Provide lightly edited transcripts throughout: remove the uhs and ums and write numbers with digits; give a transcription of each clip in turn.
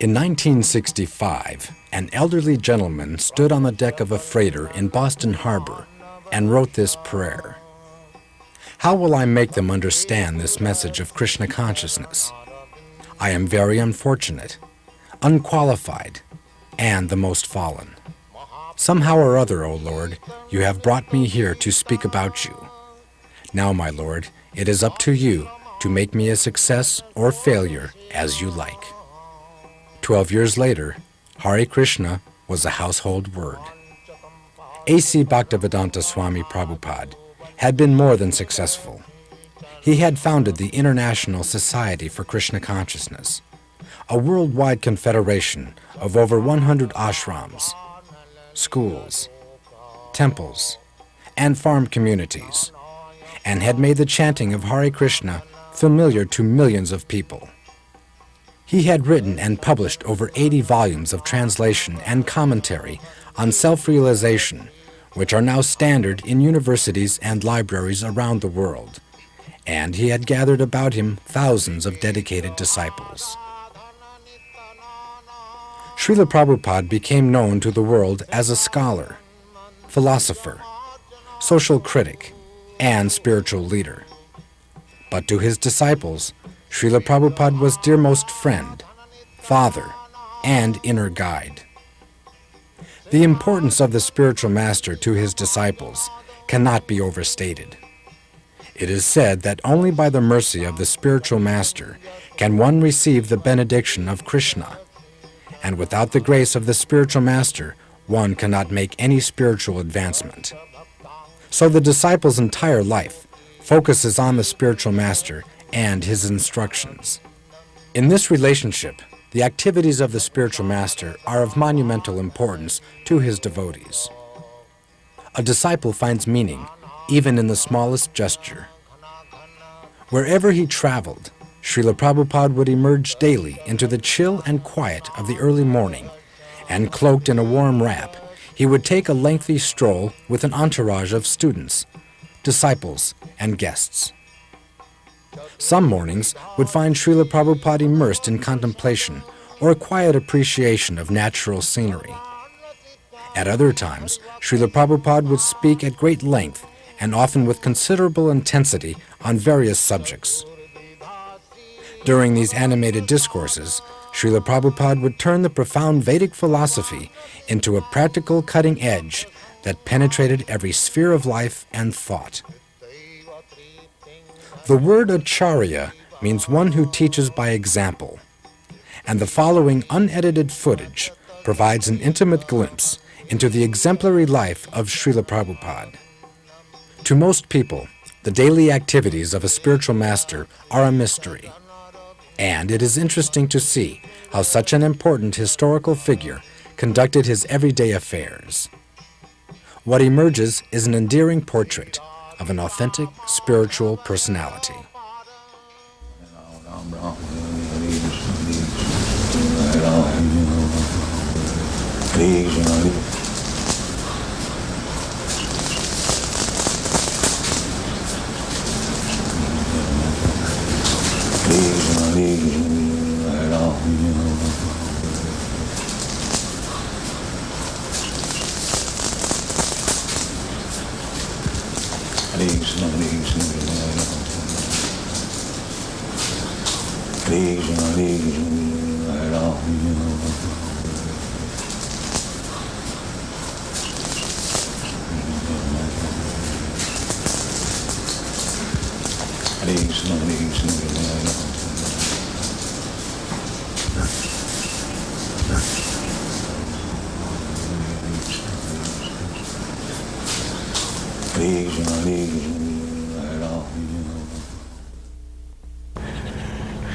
In 1965, an elderly gentleman stood on the deck of a freighter in Boston Harbor and wrote this prayer. How will I make them understand this message of Krishna consciousness? I am very unfortunate, unqualified, and the most fallen. Somehow or other, O Lord, you have brought me here to speak about you. Now, my Lord, it is up to you to make me a success or failure as you like. 12 years later, Hare Krishna was a household word. A.C. Bhaktivedanta Swami Prabhupada had been more than successful. He had founded the International Society for Krishna Consciousness, a worldwide confederation of over 100 ashrams, schools, temples, and farm communities, and had made the chanting of Hare Krishna familiar to millions of people. He had written and published over 80 volumes of translation and commentary on self-realization, which are now standard in universities and libraries around the world, and he had gathered about him thousands of dedicated disciples. Srila Prabhupada became known to the world as a scholar, philosopher, social critic, and spiritual leader. But to his disciples, Srila Prabhupada was dearmost friend, father, and inner guide. The importance of the spiritual master to his disciples cannot be overstated. It is said that only by the mercy of the spiritual master can one receive the benediction of Krishna, and without the grace of the spiritual master, one cannot make any spiritual advancement. So the disciple's entire life focuses on the spiritual master and his instructions. In this relationship, the activities of the spiritual master are of monumental importance to his devotees. A disciple finds meaning even in the smallest gesture. Wherever he traveled, Srila Prabhupada would emerge daily into the chill and quiet of the early morning, and cloaked in a warm wrap, he would take a lengthy stroll with an entourage of students, disciples, and guests. Some mornings would find Srila Prabhupada immersed in contemplation or a quiet appreciation of natural scenery. At other times, Srila Prabhupada would speak at great length and often with considerable intensity on various subjects. During these animated discourses, Srila Prabhupada would turn the profound Vedic philosophy into a practical cutting edge that penetrated every sphere of life and thought. The word Acharya means one who teaches by example, and the following unedited footage provides an intimate glimpse into the exemplary life of Srila Prabhupada. To most people, the daily activities of a spiritual master are a mystery, and it is interesting to see how such an important historical figure conducted his everyday affairs. What emerges is an endearing portrait of an authentic spiritual personality.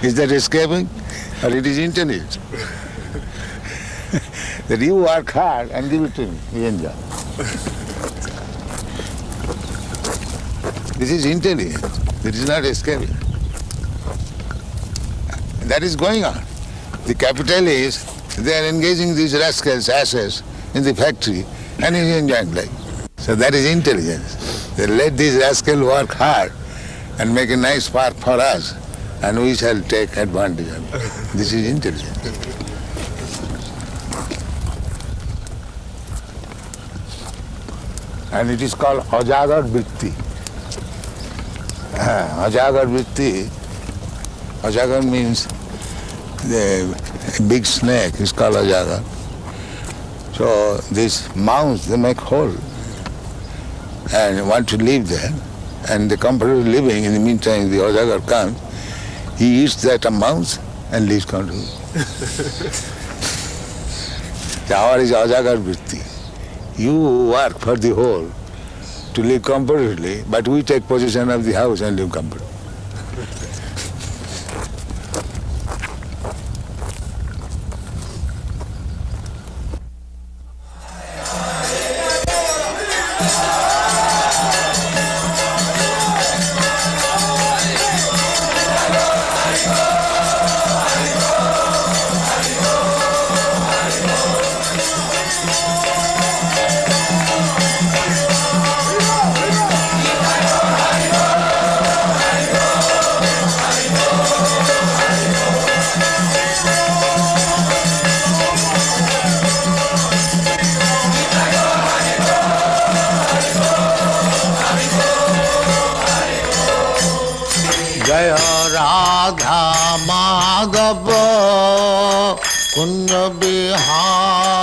Is that escaping? Or it is intelligent? That you work hard and give it to him, he enjoy. This is intelligent. This is not escaping. That is going on. The capitalists, they are engaging these rascals, asses, in the factory and he's enjoying life. So that is intelligence. They let these rascals work hard and make a nice park for us, and we shall take advantage of it. This is intelligence. And it is called Ajagar Vritti. Ajagar Vritti, Ajagar means the big snake is called Ajagar. So these mounds, they make hole and want to live there, and the comfortable living. In the meantime, the Ajagar comes, he eats that mouse and leaves comfortable. So our is Ajagar Vritti. You work for the whole to live comfortably, but we take possession of the house and live comfortably. जय राधा माधव कुंज बिहारी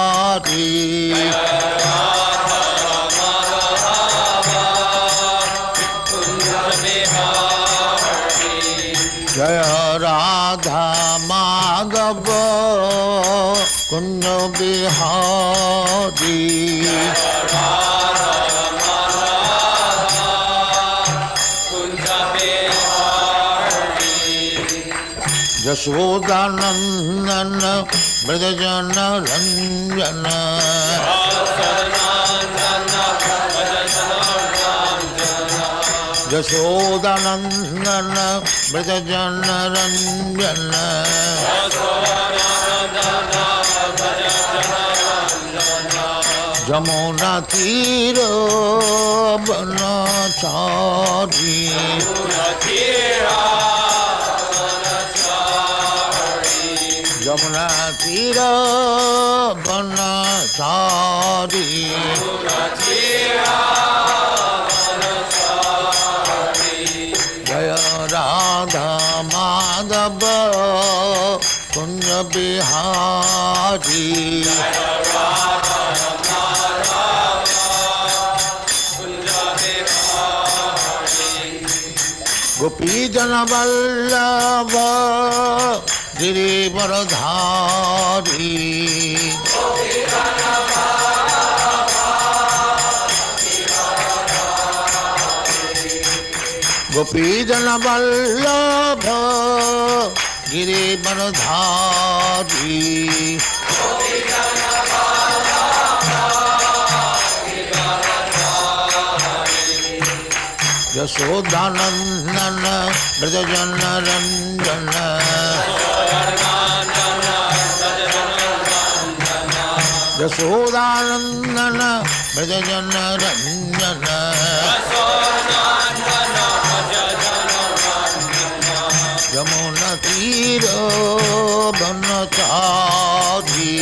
जय राधा माधव कुंज बिहारी यशोदानंदन ब्रजजन रंजन यशोदानंदन ब्रजजन रंजन जमुना तीर बनचारी जमुना तीर बनचारी जय राधा माधव कुंज बिहारी गोपी जन वल्लभ गिरिवरधारी गोपी जन वल्लभ गिरिवरधारी यशोदानंदन ब्रजजन रंजन यशोदानंदन ब्रजजन रंजन यमुना तीर बनचारी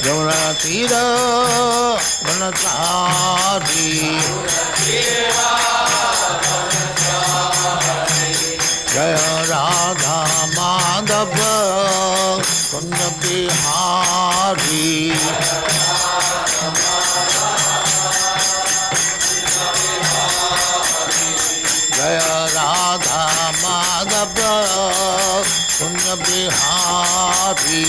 यमुना तीर बनचारी जय राधा माधव कुंज बिहारी जय Radha Madhav Kunj Bihari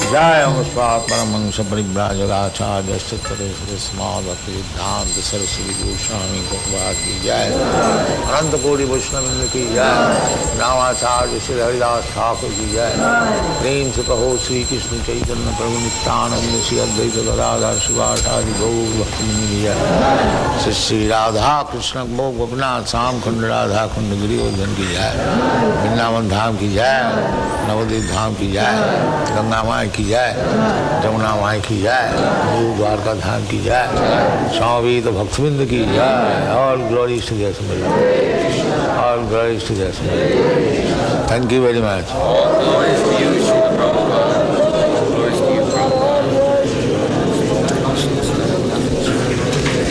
Jaya Muspat Paramangsa Paribrajaka Acharya Sthittare Srismādhati Siddhanta Saraswati Goswami Prabhupada ki Jai Ananta Koti Vaishnava ki Jai Navacharya Sri Haridas Thakur ki Jai Prem se Kaho Sri Krishna Chaitanya Prabhu Nityananda Sri Advaita Gadadhar Srivasadi Gaur Bhakti ki Jai Sri Sri Radha Krishna Bhog Gopinath Sam Khand Radha Khand Girivardhan ki Jai Vrindavan Dham ki Jai Navadip Dham ki Jai Ganga माई की जय जमुना माई की जय गुरु द्वारका धाम की जय स्वामी तो भक्तविंद की जय और ग्लोरी टू द असम्बली और glory to the assembly thank you very much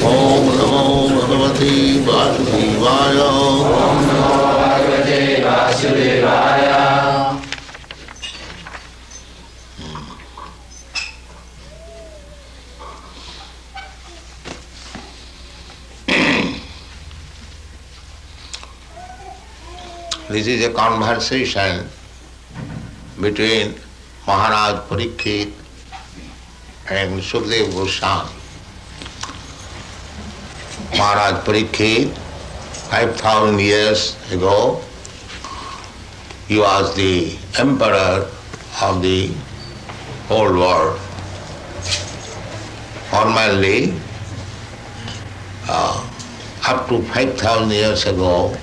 ओम नमो भगवते वासुदेवाय ओम नमो भगवते वासुदेवाय This is a conversation between Maharaj Parikshit and Sukadeva Goswami. Maharaj Parikshit, 5,000 years ago, he was the emperor of the whole world. Formerly, up to 5,000 years ago,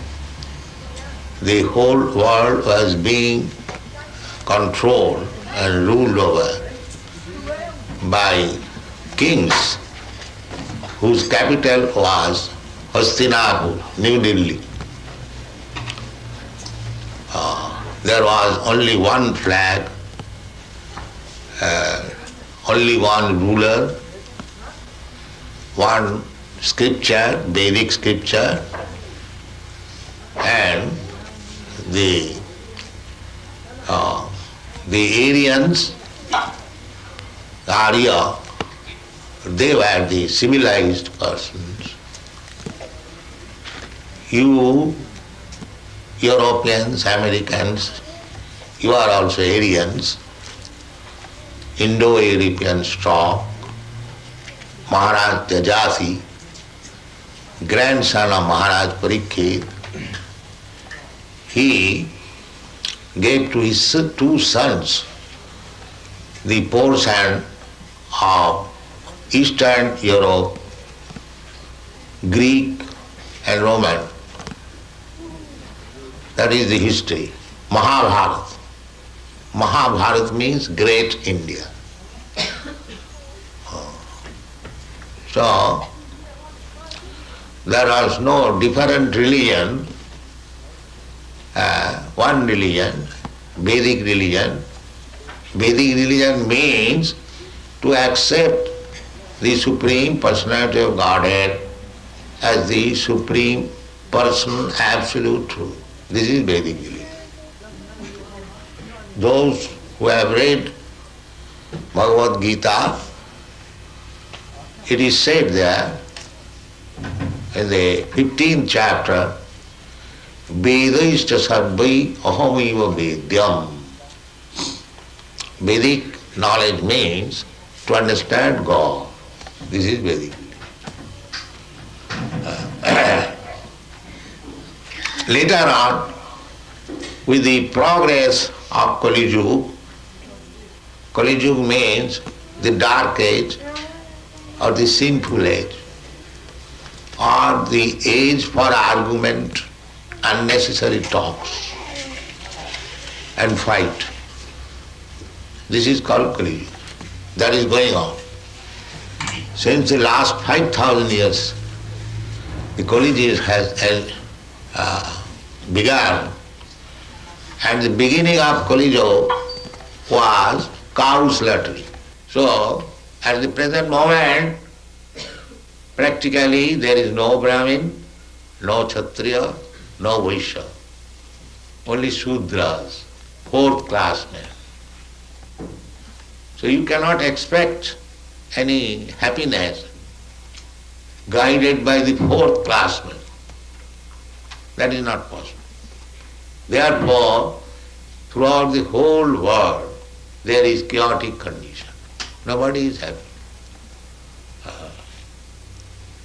the whole world was being controlled and ruled over by kings whose capital was Hastinapur, New Delhi. There was only one flag, only one ruler, one scripture, Vedic scripture, and the Aryans, the Arya, they were the civilized persons. You, Europeans, Americans, you are also Aryans, Indo-European stock. Maharaj Tejasi, grandson of Maharaj Parikshit, he gave to his two sons the portion of Eastern Europe, Greek and Roman. That is the history. Mahabharata. Mahabharata means Great India. So, there was no different religion, one religion, Vedic religion. Vedic religion means to accept the Supreme Personality of Godhead as the Supreme Person, Absolute Truth. This is Vedic religion. Those who have read Bhagavad Gita, it is said there in the 15th chapter, Vedaishta sarvai ahamiva vedyam. Vedic knowledge means to understand God. This is Vedic. Later on, with the progress of Kali Yuga, Kali Yuga means the dark age or the sinful age, or the age for argument, unnecessary talks and fight. This is called Kali Yuga. That is going on. Since the last 5,000 years, the Kali Yuga has begun, and the beginning of Kali Yuga was cow slaughtering. So, at the present moment, practically there is no Brahmin, no Kshatriya, no Vaishya, only Shudras, fourth class men. So you cannot expect any happiness guided by the fourth class men. That is not possible. Therefore, throughout the whole world, there is chaotic condition. Nobody is happy.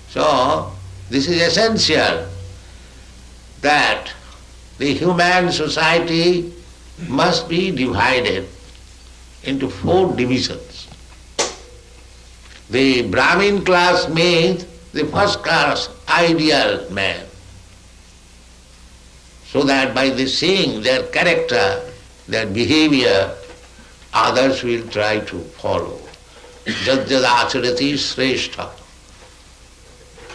So, this is essential that the human society must be divided into 4 divisions. The Brahmin class means the first class ideal man, so that by the seeing their character, their behavior, others will try to follow. Jad jad acharati shrestha.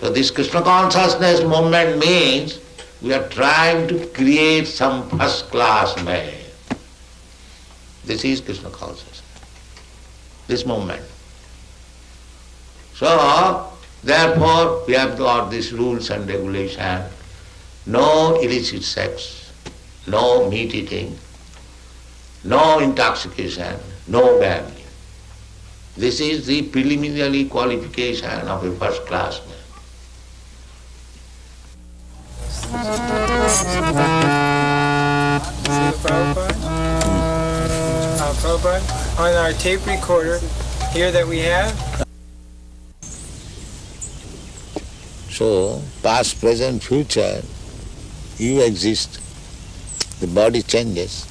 So this Krishna consciousness movement means we are trying to create some first class man. This is Krishna consciousness, this movement. So, therefore, we have got these rules and regulations. No illicit sex, no meat eating, no intoxication, no gambling. This is the preliminary qualification of a first class man. Srila Prabhupada? Prabhupada, on our tape recorder here that we have, So, past, present, future, you exist, the body changes.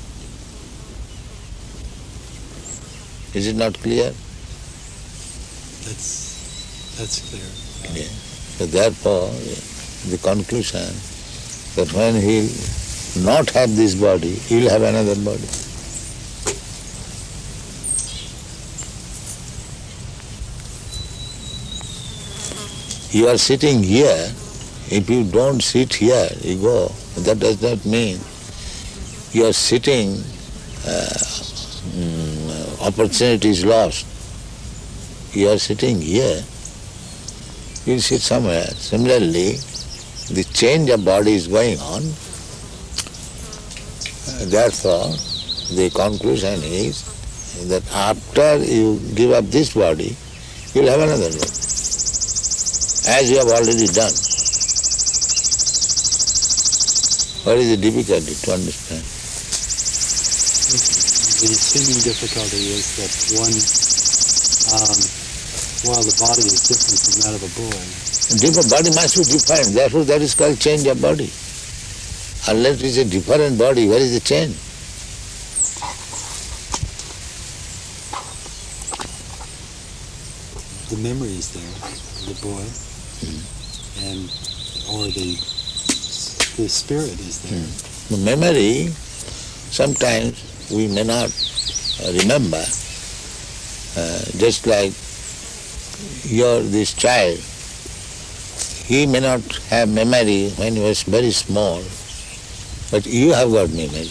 Is it not clear? That's clear. Yeah. So therefore, the conclusion that when he'll not have this body, he'll have another body. You are sitting here, if you don't sit here, you go. That does not mean you are sitting, opportunity is lost. You are sitting here, you sit somewhere. Similarly, the change of body is going on. Therefore, the conclusion is that after you give up this body, you'll have another body, as you have already done. What is the difficulty to understand? The seeming difficulty is that while the body is different from that of a boy, Different body must be different. Therefore, that is called change of body. Unless it is a different body, where is the change? the memory is there, the boy, and or the spirit is there. The memory, sometimes we may not remember. Just like this child, he may not have memory when he was very small, but you have got memory.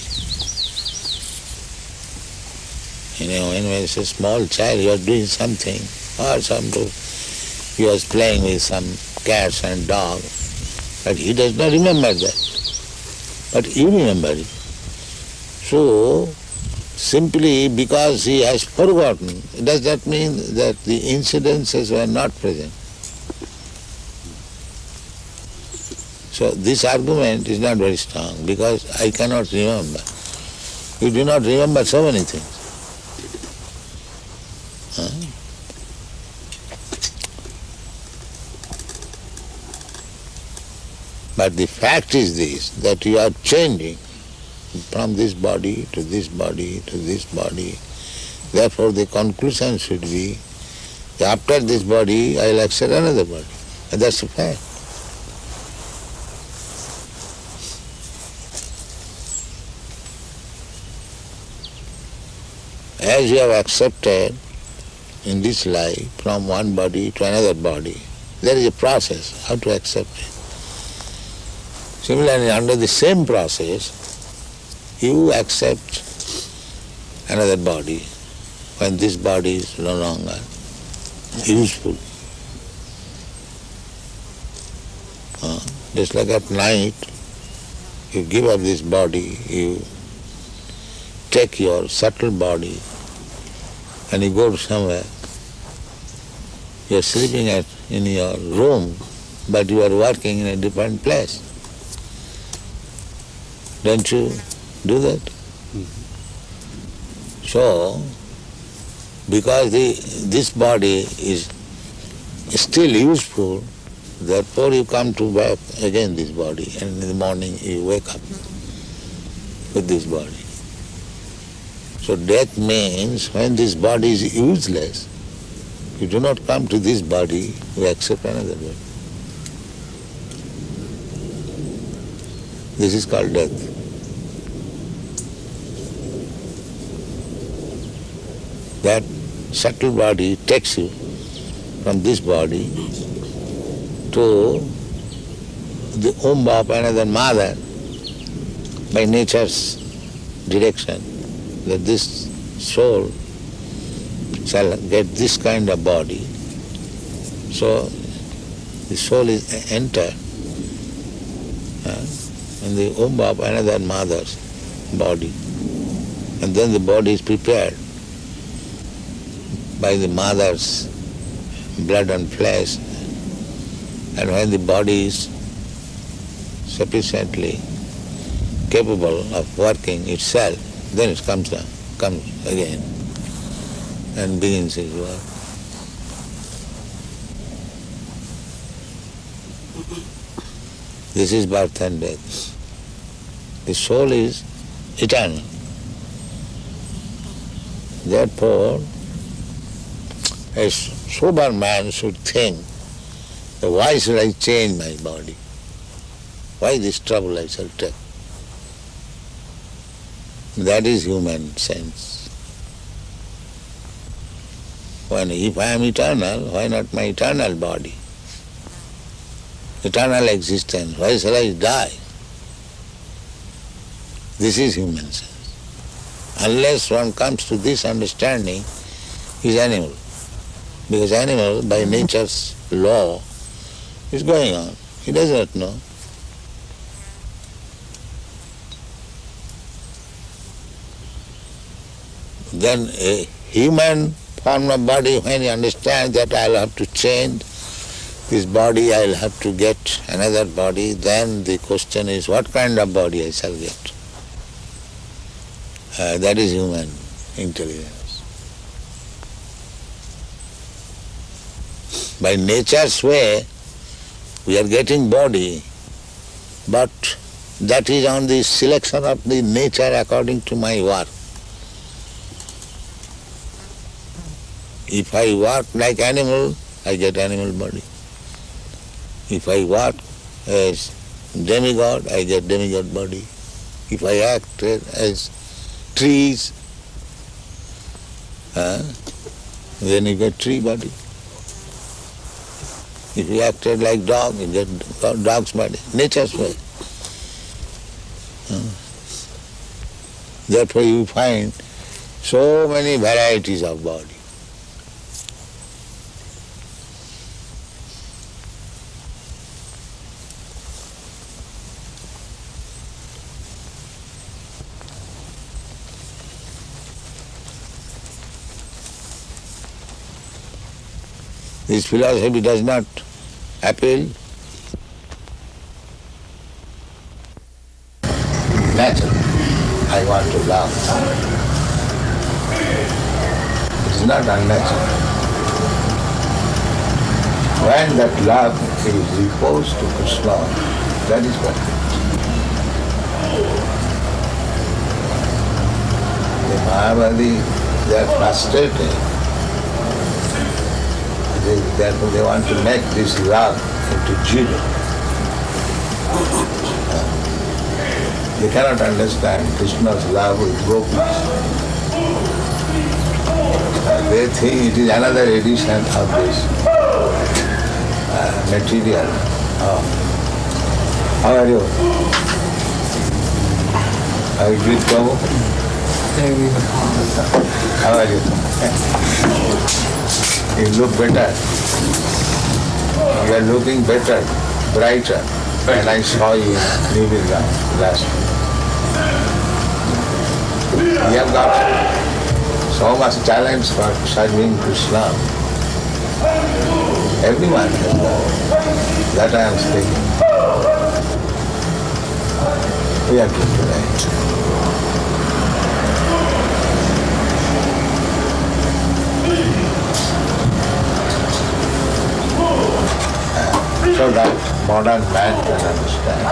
When he was a small child, you are doing something, or he was playing with some cats and dogs, but he does not remember that. But you remember it. So, simply because he has forgotten, does that mean that the incidences were not present? So this argument is not very strong because I cannot remember. You do not remember so many things. But the fact is this, that you are changing from this body to this body to this body. Therefore the conclusion should be, that after this body I will accept another body. And that's a fact. As you have accepted in this life from one body to another body, there is a process how to accept it. Similarly, under the same process, you accept another body when this body is no longer useful. Just like at night, you give up this body, you take your subtle body and you go somewhere. You are sleeping in your room, but you are working in a different place. Don't you do that? So, because this body is still useful, therefore you come to back again this body, and in the morning you wake up with this body. So death means when this body is useless, you do not come to this body, you accept another body. This is called death. That subtle body takes you from this body to the womb of another mother by nature's direction, that this soul shall get this kind of body. So the soul is enter in the womb of another mother's body, and then the body is prepared by the mother's blood and flesh, and when the body is sufficiently capable of working itself, then it comes again and begins its work. This is birth and death. The soul is eternal. Therefore, a sober man should think, that why should I change my body? Why this trouble I shall take? That is human sense. If I am eternal, why not my eternal body? Eternal existence, why shall I die? This is human sense. Unless one comes to this understanding, he is animal. Because animal, by nature's law, is going on. He does not know. Then a human form of body, when he understands that I'll have to change this body, I'll have to get another body, then the question is, what kind of body I shall get? That is human intelligence. By nature's way, we are getting body, but that is on the selection of the nature according to my work. If I work like animal, I get animal body. If I work as demigod, I get demigod body. If I act as trees, then you get tree body. If you acted like dog, you get dog's body. Nature's way. Therefore you find so many varieties of body. This philosophy does not appeal. Natural. I want to love. It is not unnatural. When that love is reposed to Krishna, that is perfect. The Mahavadi, they are frustrated. Therefore they want to make this love into zero. They cannot understand Krishna's love with gopis. They think it is another edition of this material. How are you? Are you good, Prabhu? How are you? You look better. You are looking better, brighter than I saw you leaving last week. You have got so much talent for serving Krishna. Everyone has got. That I am speaking. We are good today. so that modern man can understand.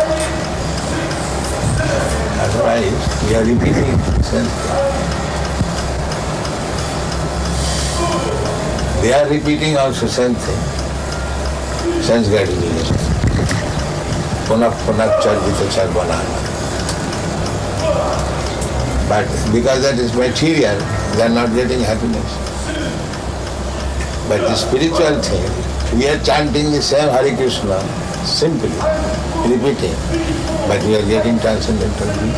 Otherwise, we are repeating the same thing. They are repeating also same thing. Sense gratification. Punak punak charjita charvanana. But because that is material, they are not getting happiness. But the spiritual thing, we are chanting the same Hare Krishna, simply, repeating, but we are getting transcendental bliss.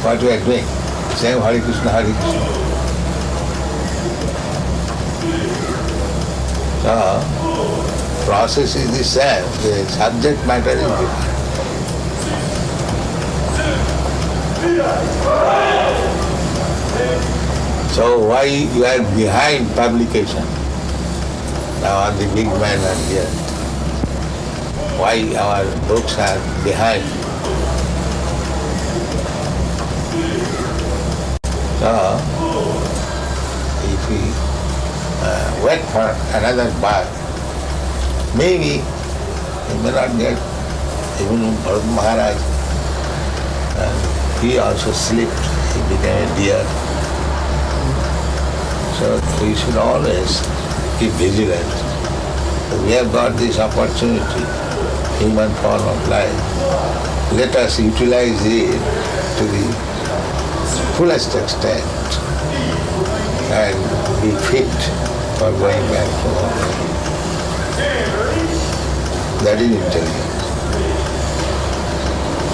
What we are doing? Same Hare Krishna, Hare Krishna. So, process is the same, the subject matter is different. So why you are behind publication? Now the big men are here. Why our books are behind? So if we wait for another birth, maybe we may not get even Bharat Maharaj. He also slipped, he became a deer. So we should always keep vigilant. We have got this opportunity, human form of life. Let us utilize it to the fullest extent and be fit for going back to home. That is intelligence.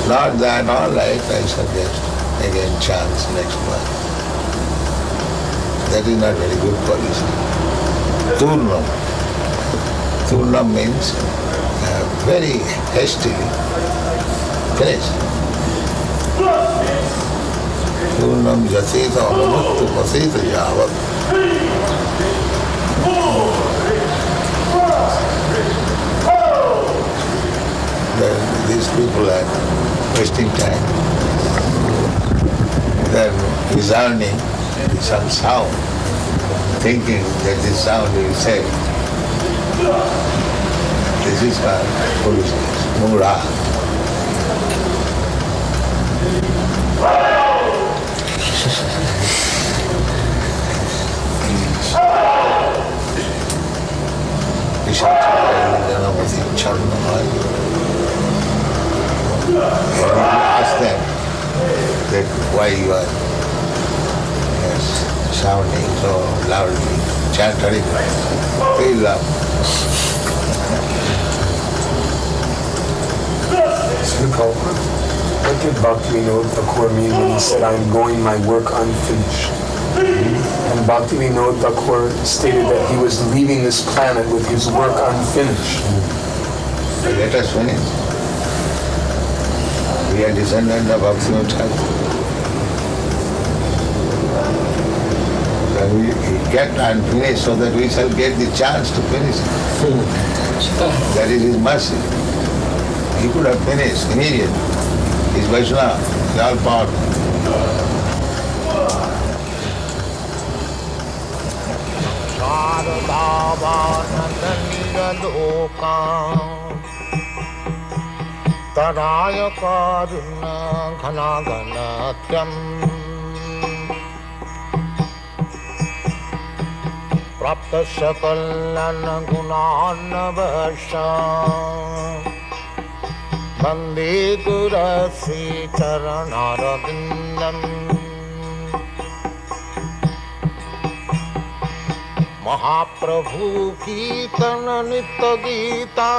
Not that all right, I suggest again chance next month. That is not very good policy. Turnam. Turnam means very hastily finish. Turnam jaseta anamuktu paseta yavat. These people are wasting time. They are resounding some sound, thinking that this sound will say, this is called foolishness, mura. Ask them that why you are sounding so loudly, chant Hare Krishna. They love. Srila Prabhupada, what did Bhaktivinoda Thakur mean when he said, I'm going my work unfinished? And Bhaktivinoda Thakur stated that he was leaving this planet with his work unfinished. Let us finish. We are descendants of Bhaktivinoda Thakur. So we kept unfinished so that we shall get the chance to finish it. That is his mercy. He could have finished immediately. He's Vaishnava, he's all powerful. Taraya karuna ghana ghanatyam prapta sakalana gunana vasha Bande gurasi charanarabindam Mahaprabhu Kirtana Nitya Gita